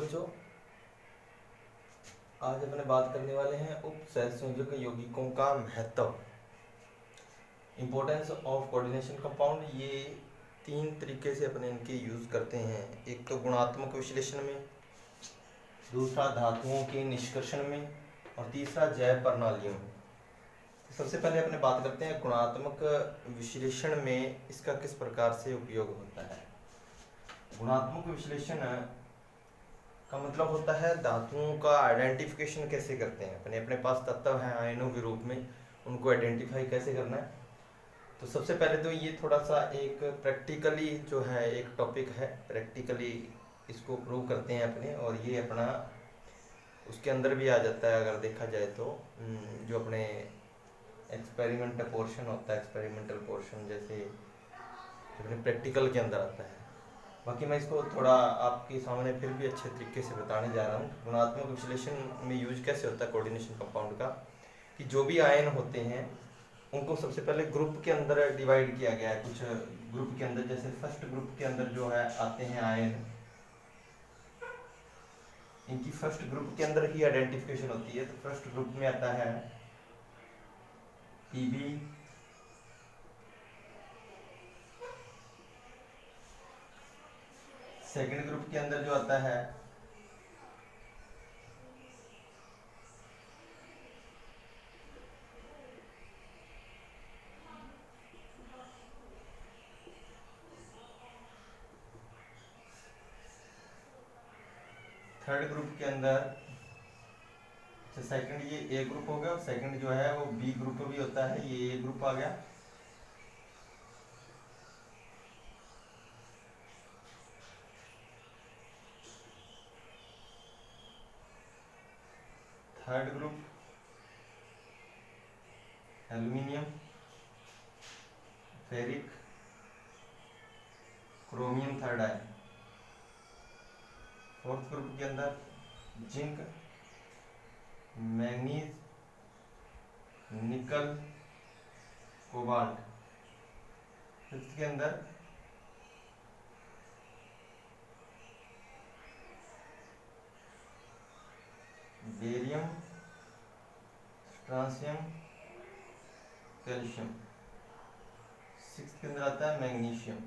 बच्चों, आज अपने बात करने वाले हैं उप सहसंयोजक यौगिकों का महत्व, इम्पोर्टेंस ऑफ कोऑर्डिनेशन कंपाउंड। ये तीन तरीके से अपने इनके यूज़ करते हैं। एक तो गुणात्मक विश्लेषण में, दूसरा धातुओं के निष्कर्षण में और तीसरा जैव प्रणालियों में। तो सबसे पहले अपने बात करते हैं गुणात्मक विश्लेषण में इसका किस प्रकार से उपयोग होता है। गुणात्मक विश्लेषण का मतलब होता है धातुओं का आइडेंटिफिकेशन कैसे करते हैं। अपने पास तत्व हैं आयनों के रूप में, उनको आइडेंटिफाई कैसे करना है। तो सबसे पहले तो ये थोड़ा सा एक प्रैक्टिकली जो है एक टॉपिक है, प्रैक्टिकली इसको प्रूव करते हैं अपने, और ये अपना उसके अंदर भी आ जाता है अगर देखा जाए तो। जो अपने एक्सपेरिमेंटल पोर्शन होता है, एक्सपेरिमेंटल पोर्शन जैसे अपने प्रैक्टिकल के अंदर आता है। बाकी मैं इसको थोड़ा आपके सामने फिर भी अच्छे तरीके से बताने जा रहा हूँ। गुणात्मक विश्लेषण में यूज कैसे होता है कोऑर्डिनेशन कंपाउंड का, कि जो भी आयन होते हैं उनको सबसे पहले ग्रुप के अंदर डिवाइड किया गया है। कुछ ग्रुप के अंदर, जैसे फर्स्ट ग्रुप के अंदर जो है आते हैं आयन, इनकी फर्स्ट ग्रुप के अंदर ही आइडेंटिफिकेशन होती है। तो फर्स्ट ग्रुप में आता है Pb, सेकेंड ग्रुप के अंदर जो आता है थर्ड ग्रुप के अंदर, सेकंड ये ए ग्रुप हो गया, और सेकंड जो है वो बी ग्रुप भी होता है, ये ए ग्रुप आ गया। Third group aluminium, ferric, chromium third ion. Fourth group के अंदर जिंक, मैग्नीज, निकल, कोबाल्ट। फिफ्थ के अंदर बेरियम, स्ट्रांसियम, कैल्शियम। सिक्स्थ के अंदर आता है मैग्नीशियम।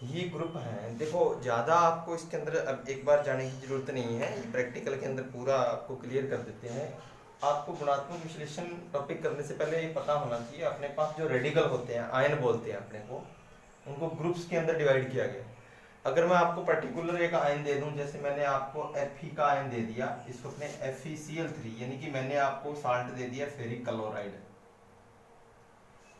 ये ग्रुप हैं। देखो ज़्यादा आपको इसके अंदर अब एक बार जाने की जरूरत नहीं है, ये प्रैक्टिकल के अंदर पूरा आपको क्लियर कर देते हैं। आपको गुणात्मक विश्लेषण टॉपिक करने से पहले ये पता होना चाहिए अपने पास जो रेडिकल होते हैं, आयन बोलते हैं अपने को, उनको ग्रुप्स के अंदर डिवाइड किया गया। अगर मैं आपको पर्टिकुलर एक आयन दे दूं, जैसे मैंने आपको Fe का आयन दे दिया, इसको अपने FeCl3, यानी कि मैंने आपको साल्ट दे दिया फेरिक क्लोराइड,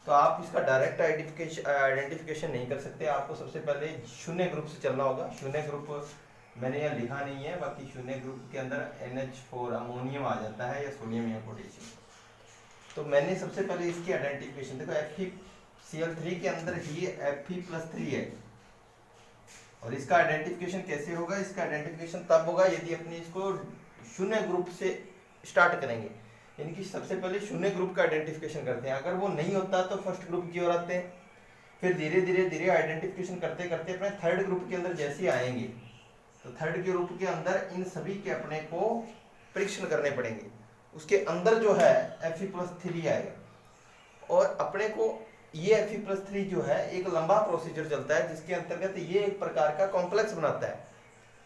तो आप इसका डायरेक्ट आइडेंटिफिकेशन नहीं कर सकते। आपको सबसे पहले शून्य ग्रुप से चलना होगा। शून्य ग्रुप मैंने यहाँ लिखा नहीं है, बाकी शून्य ग्रुप के अंदर NH4 अमोनियम आ जाता है, या सोडियम या पोटेशियम। तो मैंने सबसे पहले इसकी आइडेंटिफिकेशन, देखो FeCl3 के अंदर ही Fe+3 है, और इसका आइडेंटिफिकेशन कैसे होगा? इसका आइडेंटिफिकेशन तब होगा यदि अपने इसको शून्य ग्रुप से स्टार्ट करेंगे, यानी कि सबसे पहले शून्य ग्रुप का आइडेंटिफिकेशन करते हैं। अगर वो नहीं होता तो फर्स्ट ग्रुप की ओर आते हैं, फिर धीरे धीरे धीरे आइडेंटिफिकेशन करते करते अपने थर्ड ग्रुप के अंदर जैसे आएंगे, तो थर्ड ग्रुप के अंदर इन सभी के अपने को परीक्षण करने पड़ेंगे। उसके अंदर जो है Fe+3 आएगा, और अपने को ये Fe+3 जो है एक लंबा प्रोसीजर चलता है, जिसके अंतर्गत ये एक प्रकार का कॉम्प्लेक्स बनाता है,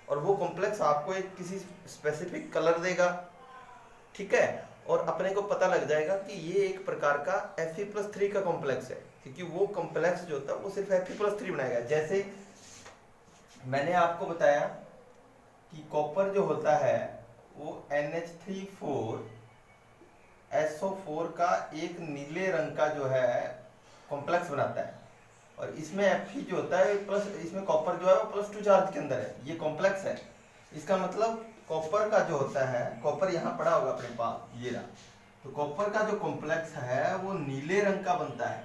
और वो कॉम्प्लेक्स आपको एक किसी स्पेसिफिक कलर देगा, ठीक है, और अपने को पता लग जाएगा कि ये एक प्रकार का Fe+3 का कॉम्प्लेक्स है, क्योंकि वो कॉम्प्लेक्स जो होता है वो सिर्फ Fe+3 बनाएगा। जैसे मैंने आपको बताया कि कॉपर जो होता है वो NH3 SO4 का एक नीले रंग का जो है कॉम्प्लेक्स बनाता है, और इसमें Fe जो होता है प्लस, इसमें कॉपर जो है वो +2 चार्ज के अंदर है, ये कॉम्प्लेक्स है। इसका मतलब कॉपर का जो होता है, कॉपर यहाँ पड़ा होगा अपने पास, ये रहा, तो कॉपर का जो कॉम्प्लेक्स है वो नीले रंग का बनता है।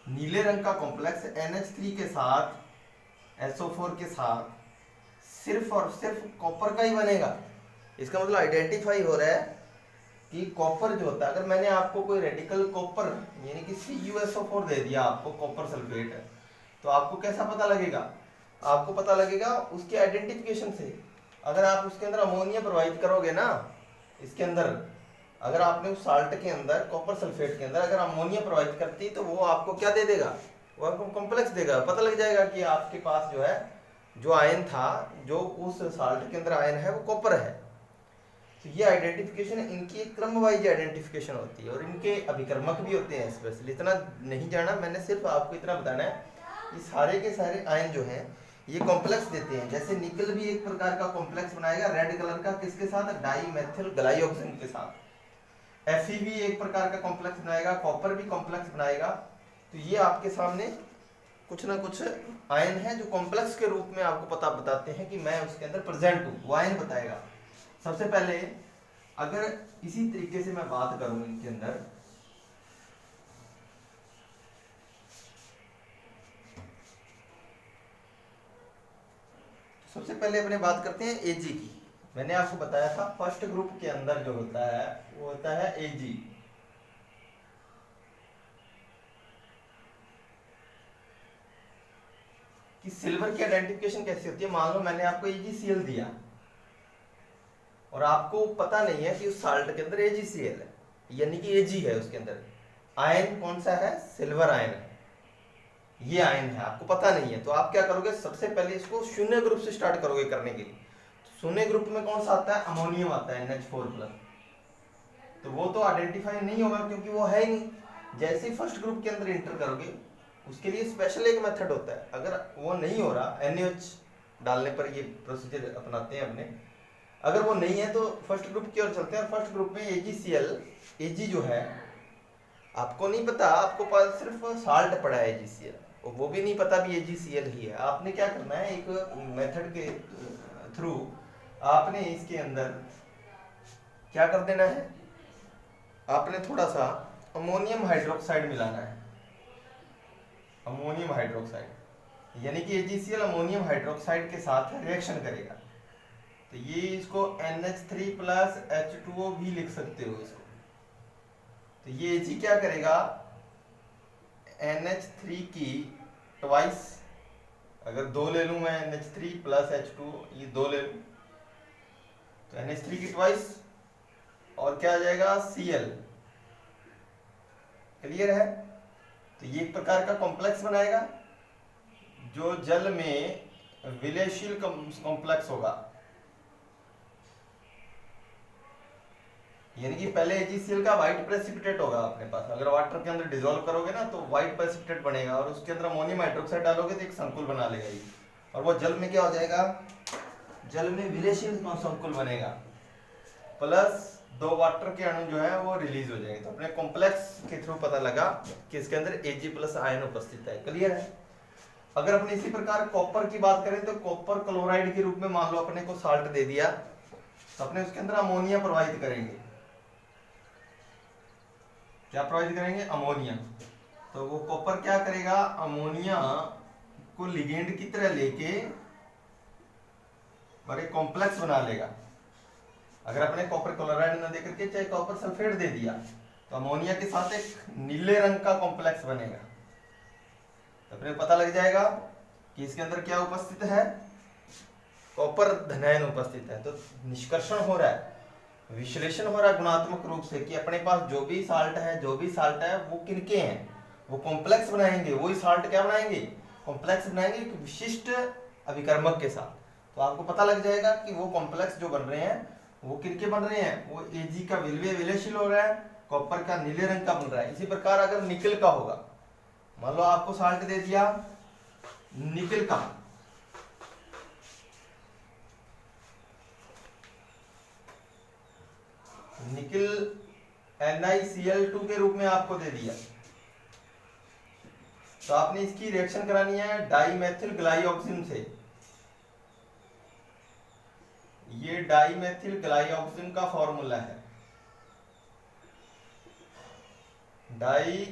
नीले रंग का कॉम्प्लेक्स NH3 के साथ, SO4 के साथ सिर्फ और सिर्फ कॉपर का ही बनेगा। इसका मतलब आइडेंटिफाई हो रहा है कि कॉपर जो होता है, अगर मैंने आपको कोई रेडिकल कॉपर यानी कि CuSO4 दे दिया आपको, कॉपर सल्फेट, तो आपको कैसा पता लगेगा आपको पता लगेगा उसके आइडेंटिफिकेशन से। अगर आप उसके अंदर अमोनिया प्रवाहित करोगे ना, इसके अंदर अगर आपने उस साल्ट के अंदर कॉपर सल्फेट के अंदर अगर अमोनिया प्रवाहित करती तो वो आपको क्या दे देगा, वो आपको कॉम्प्लेक्स देगा। पता लग जाएगा कि आपके पास जो है जो आयन था, जो उस साल्ट के अंदर आयन है वो कॉपर है। तो ये आइडेंटिफिकेशन इनकी क्रम वाइज आइडेंटिफिकेशन होती है और इनके अभिकर्मक भी होते हैं स्पेशली। इतना नहीं जाना मैंने, सिर्फ आपको इतना बताना है कि सारे के सारे आयन जो हैं ये कॉम्प्लेक्स देते हैं। जैसे निकल भी एक प्रकार का कॉम्प्लेक्स बनाएगा रेड कलर का, किसके साथ, डाई मेथिल ग्लाइऑक्सिन के साथ। Fe भी एक प्रकार का कॉम्प्लेक्स बनाएगा, कॉपर भी कॉम्प्लेक्स बनाएगा। तो ये आपके सामने कुछ ना कुछ आयन है जो कॉम्प्लेक्स के रूप में आपको पता बताते हैं कि मैं उसके अंदर प्रेजेंट हूँ, वो आयन बताएगा। सबसे पहले अगर इसी तरीके से मैं बात करूं इनके अंदर, सबसे पहले अपने बात करते हैं Ag की। मैंने आपको बताया था फर्स्ट ग्रुप के अंदर जो होता है वो होता है Ag। कि सिल्वर की आइडेंटिफिकेशन कैसी होती है। मान लो मैंने आपको AgCl दिया और आपको पता नहीं है कि उस साल्ट के अंदर AgCl है, यानी कि Ag है, उसके अंदर आयन कौन सा है, सिल्वर आयन है, ये आयन है, आपको पता नहीं है। तो आप क्या करोगे, सबसे पहले इसको शून्य ग्रुप से स्टार्ट करोगे करने के लिए। तो शून्य ग्रुप में कौन सा आता है, अमोनियम आता है NH4+। तो वो तो आइडेंटिफाई नहीं होगा क्योंकि वो है ही नहीं। जैसे ही फर्स्ट ग्रुप के अंदर इंटर करोगे उसके लिए स्पेशल एक मेथड होता है। अगर वो नहीं हो रहा, NaOH डालने पर ये प्रोसीजर अपनाते हैं अपने, अगर वो नहीं है तो फर्स्ट ग्रुप की ओर चलते हैं। फर्स्ट ग्रुप में AgCl, Ag जो है आपको नहीं पता, आपको पास सिर्फ साल्ट पड़ा है AgCl, और वो भी नहीं पता भी AgCl ही है। आपने क्या करना है, एक मेथड के थ्रू आपने इसके अंदर क्या कर देना है, आपने थोड़ा सा अमोनियम हाइड्रोक्साइड मिलाना है। अमोनियम हाइड्रोक्साइड यानी कि AgCl अमोनियम हाइड्रोक्साइड के साथ रिएक्शन करेगा। तो ये इसको NH3+H2O भी लिख सकते हो इसको। तो ये Ag क्या करेगा, NH3 की ट्वाइस, अगर 2 ले लूं मैं NH3+H2, ये 2 ले लूं तो NH3 की ट्वाइस, और क्या आ जाएगा, Cl। क्लियर है। तो ये एक प्रकार का कॉम्प्लेक्स बनाएगा जो जल में विलयशील कॉम्प्लेक्स होगा। यानी कि पहले AgCl का व्हाइट प्रेसिपिटेट होगा अपने पास, अगर वाटर के अंदर डिसॉल्व करोगे ना तो व्हाइट प्रेसिपिटेट बनेगा, और उसके अंदर अमोनियम हाइड्रोक्साइड डालोगे तो एक संकुल बना लेगा ये, और वो जल में क्या हो जाएगा, जल में विलयशील संकुल बनेगा, प्लस 2 वाटर के अणु जो है वो रिलीज हो जाएंगे। तो अपने कॉम्प्लेक्स के थ्रू पता लगा कि इसके अंदर Ag+ आयन उपस्थित है। क्लियर है। अगर अपने इसी प्रकार कॉपर की बात करें तो कॉपर क्लोराइड के रूप में मान लो अपने को साल्ट दे दिया, तो अपने उसके अंदर अमोनिया प्रवाहित करेंगे। क्या प्रवाहित करेंगे, अमोनिया। तो वो कॉपर क्या करेगा, अमोनिया को लिगेंड की तरह लेके और एक कॉम्प्लेक्स बना लेगा। अगर अपने कॉपर क्लोराइड न देकर के चाहे कॉपर सल्फेट दे दिया तो अमोनिया के साथ एक नीले रंग का कॉम्प्लेक्स बनेगा। तो अपने पता लग जाएगा कि इसके अंदर क्या उपस्थित है, कॉपर धनायन उपस्थित है। तो निष्कर्षण हो रहा है, विश्लेषण हो रहा है गुणात्मक रूप से कि अपने पास जो भी साल्ट है वो किनके हैं, वो कॉम्प्लेक्स बनाएंगे। वही साल्ट क्या बनाएंगे, कॉम्प्लेक्स बनाएंगे एक विशिष्ट अभिकर्मक के साथ। तो आपको पता लग जाएगा कि वो कॉम्प्लेक्स जो बन रहे हैं वो किनके बन रहे हैं, वो Ag का विलयशील हो रहा है, कॉपर का नीले रंग का बन रहा है। इसी प्रकार अगर निकल का होगा, मान लो आपको साल्ट दे दिया निकल का, निकल NiCl2 के रूप में आपको दे दिया, तो आपने इसकी रिएक्शन करानी है डाईमेथिल ग्लाइऑक्सिन से। ये डाईमेथिल ग्लाइऑक्सिन का फॉर्मूला है, डाईमेथिल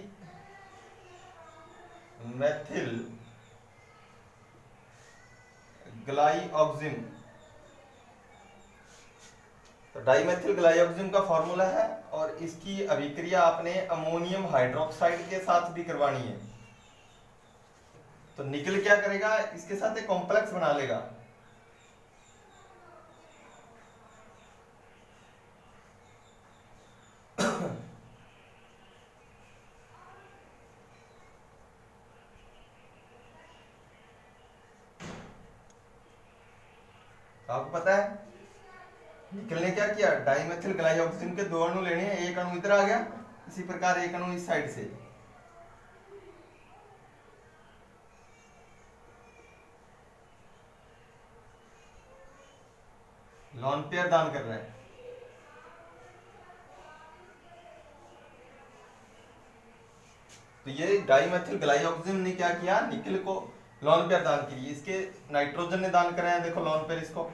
ग्लाइऑक्सिन। तो डाईमेथिल ग्लाइऑक्सिन का फॉर्मूला है, और इसकी अभिक्रिया आपने अमोनियम हाइड्रोक्साइड के साथ भी करवानी है। तो निकल क्या करेगा, इसके साथ एक कॉम्प्लेक्स बना लेगा। तो आपको पता है निकल ने क्या किया, डाइमेथिल ग्लाइऑक्सिजन के दो अणु लेने हैं, एक अणु इधर आ गया, इसी प्रकार एक अणु इस साइड से। लॉन पेयर दान कर रहा है। तो ये डाइमेथिल ग्लाइऑक्सिजन ने क्या किया, निकल को लॉन पेयर दान की। इसके नाइट्रोजन ने दान कराया, देखो लॉन पेयर इसको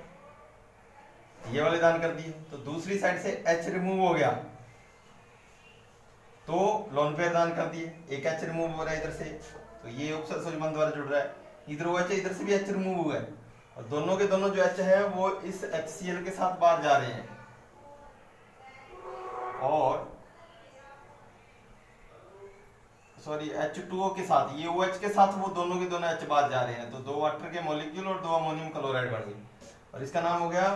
ये वाले दान कर दिए। तो दूसरी साइड से H रिमूव हो गया तो लॉन पेयर दान कर दिए, एक H रिमूव हो रहा है इधर से, तो ये उपसर्जक बंध द्वारा जुड़ रहा है। इधर वो H है, इधर से भी H रिमूव हुआ है, और दोनों के दोनों जो H है वो इस HCl के साथ बाहर जा रहे हैं, और सॉरी H2O के साथ, ये OH के साथ वो दोनों के दोनों H बाहर जा रहे हैं। तो दो वाटर के मॉलिक्यूल और दो अमोनियम क्लोराइड बन गए, और इसका नाम हो गया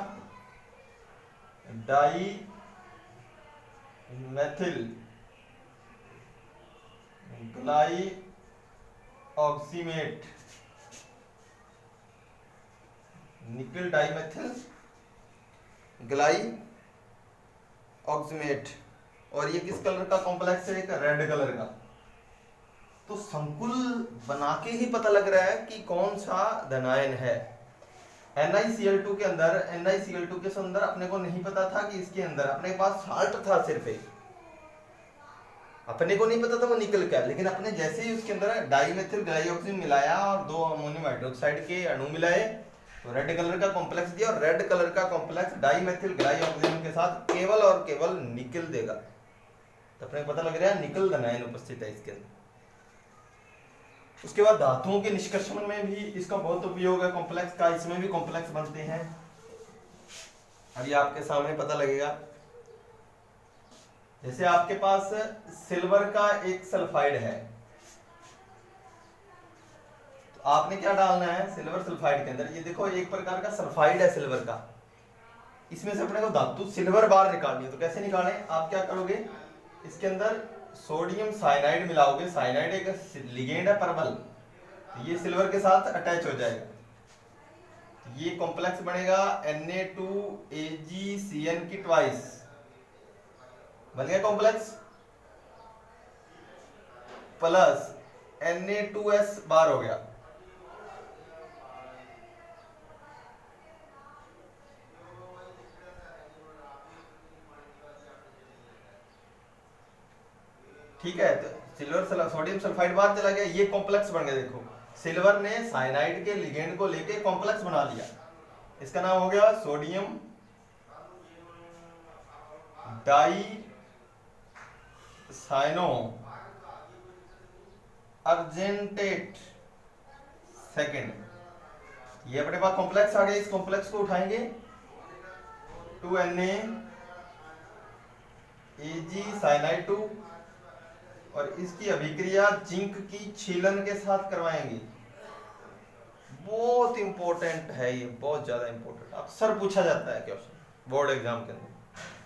डाई मेथिल ग्लाई ऑक्सीमेट, निकल डाइमेथिल ग्लाई ऑक्सीमेट। और ये किस कलर का कॉम्प्लेक्स है, एक रेड कलर का। तो संकुल बना के ही पता लग रहा है कि कौन सा धनायन है। NiCl2 के अंदर, NiCl2 के अंदर अपने को नहीं पता था कि इसके अंदर, अपने पास साल्ट था सिर्फ एक, अपने को नहीं पता था वो निकल क्या, लेकिन अपने जैसे ही उसके अंदर डाइमेथिल ग्लाइऑक्सिजन मिलाया और दो अमोनियम हाइड्रोक्साइड के अणु मिलाए तो रेड कलर का कॉम्प्लेक्स दिया, और रेड कलर का कॉम्प्लेक्स डाइमेथिल ग्लाइऑक्सिजन के साथ केवल और केवल निकल देगा। तो अपने को पता लग रहा है निकल धनायन उपस्थित है इसके अंदर। उसके बाद धातुओं के निष्कर्षण में भी इसका बहुत उपयोग है कॉम्प्लेक्स का, इसमें भी कॉम्प्लेक्स बनते हैं। अभी आपके सामने पता लगेगा, जैसे आपके पास सिल्वर का एक सल्फाइड है, तो आपने क्या डालना है सिल्वर सल्फाइड के अंदर, ये देखो एक प्रकार का सल्फाइड है सिल्वर का, इसमें से अपने को धातु सिल्वर बाहर निकालनी है। तो कैसे निकालें, आप क्या करोगे, इसके अंदर सोडियम साइनाइड मिलाओगे, साइनाइड एक लिगेंड है परमल, तो ये सिल्वर के साथ अटैच हो जाएगा, ये कॉम्प्लेक्स बनेगा Na2AgCN की ट्वाइस, बन गया कॉम्प्लेक्स, प्लस Na2S बार हो गया, ठीक है। तो सिल्वर सोडियम सल्फाइड बाहर चला गया, ये कॉम्प्लेक्स बन गया। देखो सिल्वर ने साइनाइड के लिगेंड को लेके कॉम्प्लेक्स बना लिया, इसका नाम हो गया sodium dicyano argentate second. ये अपने पास कॉम्प्लेक्स आ गया, इस कॉम्प्लेक्स को उठाएंगे 2Na Ag2, और इसकी अभिक्रिया जिंक की छीलन के साथ करवाएंगे। बहुत इंपॉर्टेंट है ये, बहुत ज्यादा इंपॉर्टेंट, अक्सर पूछा जाता है क्वेश्चन बोर्ड एग्जाम के अंदर।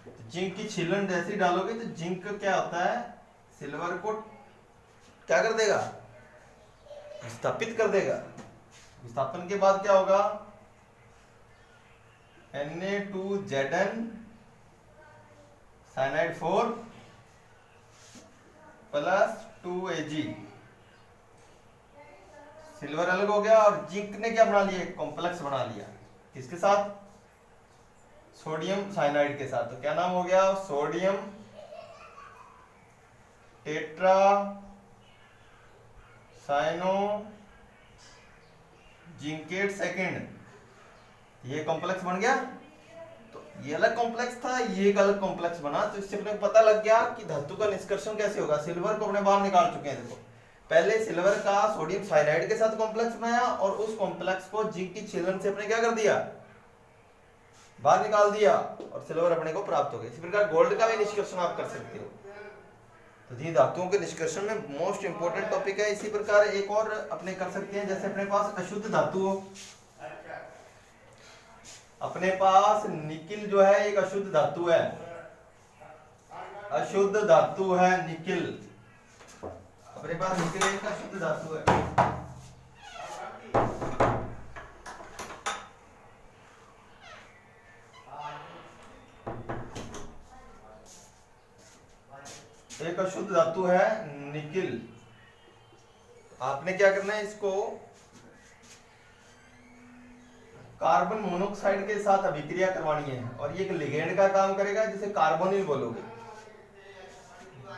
तो जिंक की छीलन जैसे ही डालोगे तो जिंक क्या होता है, सिल्वर को क्या कर देगा, विस्थापित कर देगा। विस्थापन के बाद क्या होगा, Na2Zn cyanide 4 plus 2Ag, silver अलग हो गया, और जिंक ने क्या बना लिया, कॉम्प्लेक्स बना लिया, किसके साथ, सोडियम साइनाइड के साथ। तो क्या नाम हो गया, sodium tetracyano zincate second, ये कॉम्प्लेक्स बन गया। तो ये अलग कॉम्प्लेक्स था, ये एक अलग कॉम्प्लेक्स बना। तो इससे अपने को पता लग गया कि धातु का निष्कर्षण कैसे होगा। सिल्वर को अपने बाहर निकाल चुके हैं, देखो पहले सिल्वर का सोडियम साइनाइड के साथ कॉम्प्लेक्स बनाया, और उस कॉम्प्लेक्स को जिंक की छीलन से अपने क्या कर दिया, बाहर निकाल दिया, और सिल्वर अपने को प्राप्त हो गया। इसी प्रकार गोल्ड का भी निष्कर्षण आप कर सकते हो। तो ये धातुओं के निष्कर्षण में मोस्ट इंपोर्टेंट टॉपिक है। इसी प्रकार एक और अपने कर सकते हैं, जैसे अपने पास अशुद्ध धातु हो, अपने पास निकिल जो है एक अशुद्ध धातु है, अशुद्ध धातु है निकिल, अपने पास निकिल एक अशुद्ध धातु है। एक अशुद्ध धातु है निकिल। आपने क्या करना है, इसको कार्बन मोनोक्साइड के साथ अभिक्रिया करवानी है और ये एक लिगेंड का काम करेगा जिसे कार्बोनिल बोलोगे।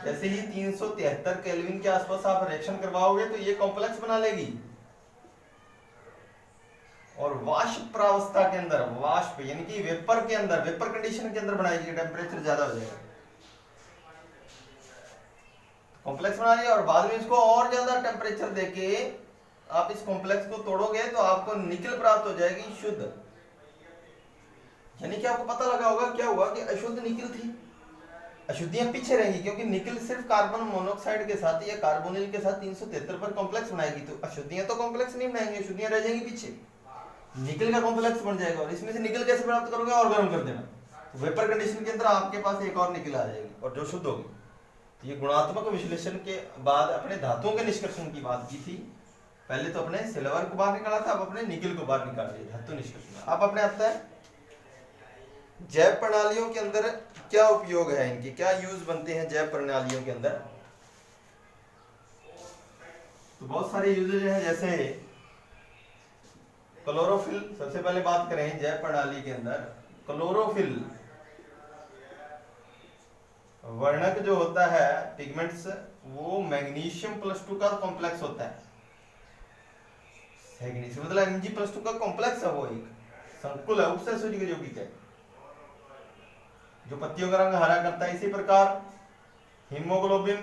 जैसे ही 373 केल्विन के आसपास आप रिएक्शन करवाओगे तो ये कॉम्प्लेक्स बना लेगी और वाष्प प्रावस्था के अंदर, वाष्प यानी कि वेपर के अंदर, वेपर कंडीशन के अंदर बनाएगी, टेम्परेचर ज्यादा हो जाएगा, कॉम्प्लेक्स बना लिया और बाद में इसको और ज्यादा टेम्परेचर देके आप इस कॉम्प्लेक्स को तोड़ोगे तो आपको निकिल प्राप्त हो जाएगी शुद्ध। यानी कि आपको पता लगा होगा क्या हुआ कि अशुद्ध निकिल थी, अशुद्धियां पीछे रहेंगी क्योंकि निकिल सिर्फ कार्बन मोनोक्साइड के साथ या कार्बोनिल के साथ 373 पर कॉम्प्लेक्स बनाएगी, तो अशुद्धियां तो कॉम्प्लेक्स नहीं बनाएंगी, अशुद्धियां रह जाएंगी पीछे, निकिल का कॉम्प्लेक्स बन जाएगा। और इसमें से निकिल कैसे प्राप्त करोगे, और गर्म कर देना, तो वेपर कंडीशन के अंदर आपके पास एक और निकिल आ जाएगी और जो शुद्ध होगी। तो ये गुणात्मक विश्लेषण के बाद अपने धातुओं के निष्कर्षण की बात की थी। पहले तो अपने सिल्वर को बाहर निकाला था, अब अपने निकिल को बाहर निकाल दिया धातु निष्कर्षण। अब अपने आता है जैव प्रणालियों के अंदर क्या उपयोग है, इनके क्या यूज बनते हैं जैव प्रणालियों के अंदर। तो बहुत सारे यूजेज हैं, जैसे क्लोरोफिल। सबसे पहले बात करें जैव प्रणाली के अंदर, क्लोरोफिल वर्णक जो होता है पिगमेंट्स, वो मैग्नीशियम +2 का कॉम्प्लेक्स होता है, मतलब Mg+2 का कॉम्प्लेक्स है, वो एक संकुल है, उपसर्जक यौगिक है जो पत्तियों का रंग हरा करता है। इसी प्रकार हीमोग्लोबिन,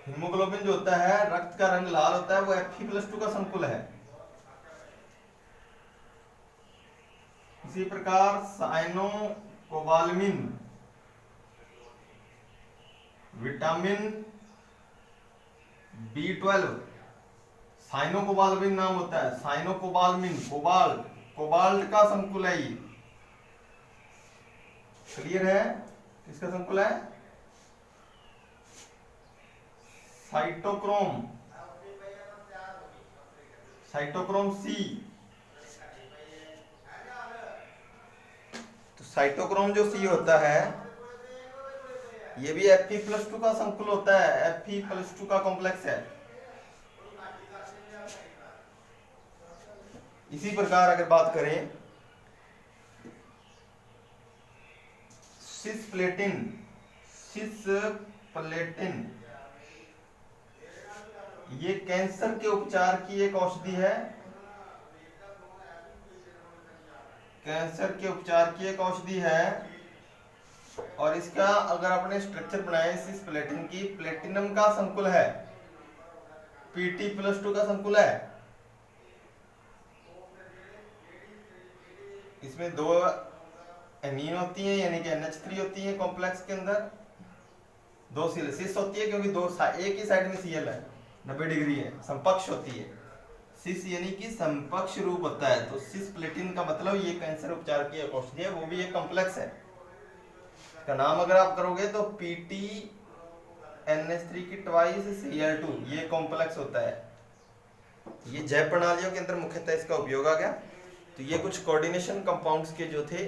हीमोग्लोबिन जो होता है रक्त का रंग लाल होता है, वो Fe+2 का संकुल है। इसी प्रकार साइनोकोबालमिन विटामिन B12, साइनोकोबालमिन नाम होता है, साइनोकोबालमिन, कोबाल्ट, कोबाल्ट का संकुल है ये। क्लियर है, किसका संकुल है, साइटोक्रोम, साइटोक्रोम C। तो साइटोक्रोम जो C होता है ये भी Fe+2 का संकुल होता है, Fe+2 का कॉम्प्लेक्स है। इसी प्रकार अगर बात करें सिस्प्लेटिन, सिस्प्लेटिन ये कैंसर के उपचार की एक औषधि है, कैंसर के उपचार की एक औषधि है। और इसका अगर आपने स्ट्रक्चर बनाया सिस्प्लेटिन की, प्लेटिनम का संकुल है, Pt+2 का संकुल है। इसमें 2 एमीन होती है यानी कि NH3 होती है कॉम्प्लेक्स के अंदर, 2 Cl सिस होती है क्योंकि एक ही साइड में Cl है, 90 डिग्री है, समपक्ष होती है, सिस यानी कि समपक्ष रूप होता है। तो सिस्प्लेटिन का मतलब ये कैंसर उपचार की एक औषधि है, वो भी एक कॉम्प्लेक्स है। का नाम अगर आप करोगे तो PtNH3 की ट्वाइस Cl2, ये कॉम्प्लेक्स होता है। ये जैव प्रणालियों के अंदर मुख्यतः इसका उपयोग आ गया। तो ये कुछ कोऑर्डिनेशन कंपाउंड्स के जो थे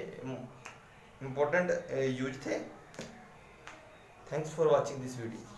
इंपॉर्टेंट यूज थे। Thanks for watching this video.